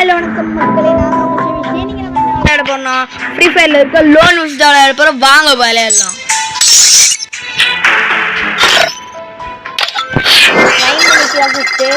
Hello வணக்கம் மக்களே, நான் உங்கள் விஷயம். நீங்கள் நம்ம என்ன விளையாட போனோம்? ஃப்ரீ ஃபயரில் இருக்க லோன் விஸ்டா விளையாட போகிறோம். வாங்க விளையாடலாம். 9 மணிக்கு ஃபஸ்ட்டு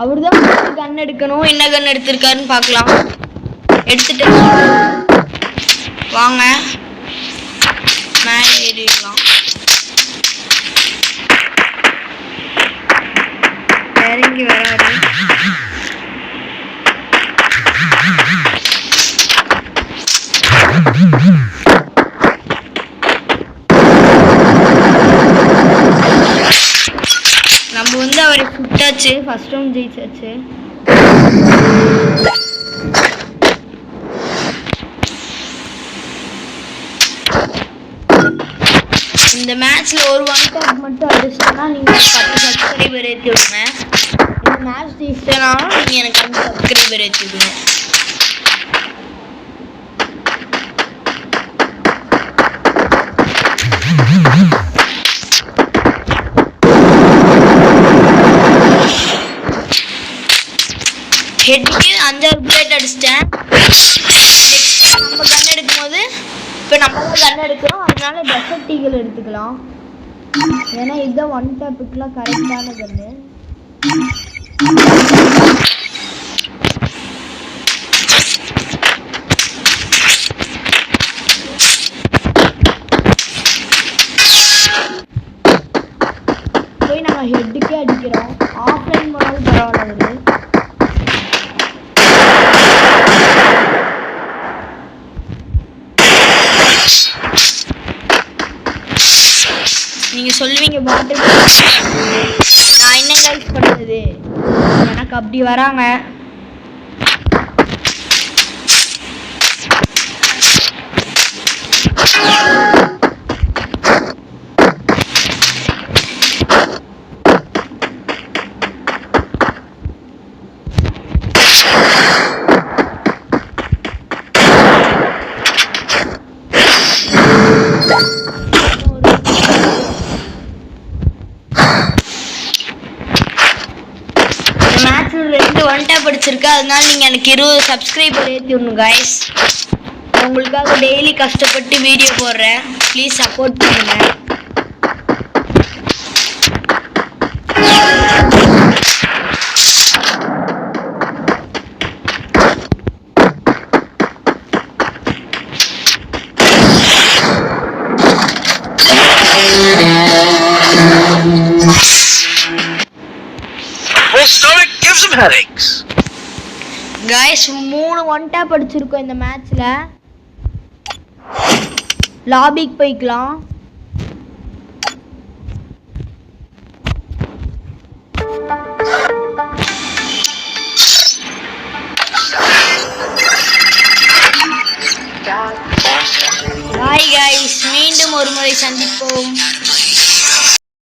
அவர் தான் கன் எடுக்கணும். என்ன கன் எடுத்திருக்காருன்னு பார்க்கலாம். எடுத்துட்டு வாங்க மேலே ஏறிடலாம். இறங்கி வராரு. நம்ம வந்து அவரை சுட்டாச்சு. First round ஜெயிச்சாச்சு. இந்த மேட்ச்ல ஒரு ஒன் டாப் மட்டும் அடிச்சிட்டா நீங்க 10 சப்ஸ்கிரைபர் ஏற்றி விடுங்க. இந்த மேட்ச் ஜெயிச்சிட்டனாலும் நீங்க எனக்கு 5 சப்ஸ்கிரைபர் ஏற்றி விடுங்க. ஹெட்டுக்கு 5 புல்லட் அடிச்சிட்டேன். நம்ம கன் எடுக்கும் போது இப்போ நம்ம கன் எடுக்கிறோம், அதனால டெசர்ட் ஈகிள் எடுத்துக்கலாம். ஏன்னா இதுதான் ஒன் டாப்புக்குலாம் கரெக்டான கன்னு. போய் நம்ம ஹெட்டுக்கே அடிக்கிறோம். ஆஃப்லைன் போனாலும் பரவாயில்ல. நீங்க சொல்லுவீங்க பாட்டில் நான் என்ன கைஸ் பண்ணுறது, எனக்கு அப்படி வராங்க. ரெண்டு ஒன் டாப் படிச்சிருக்கேன், அதனால நீங்க எனக்கு 20 சப்ஸ்கிரைபர் ஏற்றி விடணும் கைஸ். உங்களுக்காக டெய்லி கஷ்டப்பட்டு வீடியோ போடுறேன். ப்ளீஸ் சப்போர்ட் பண்ணுங்க. गाइस 3 ஒன் டாப் அடிச்சிருக்கோம் இந்த மேட்ச்ல. லாபிக்கு போய்க்கலாம். ஹாய் गाइस, மீண்டும் ஒரு முறை சந்திப்போம்.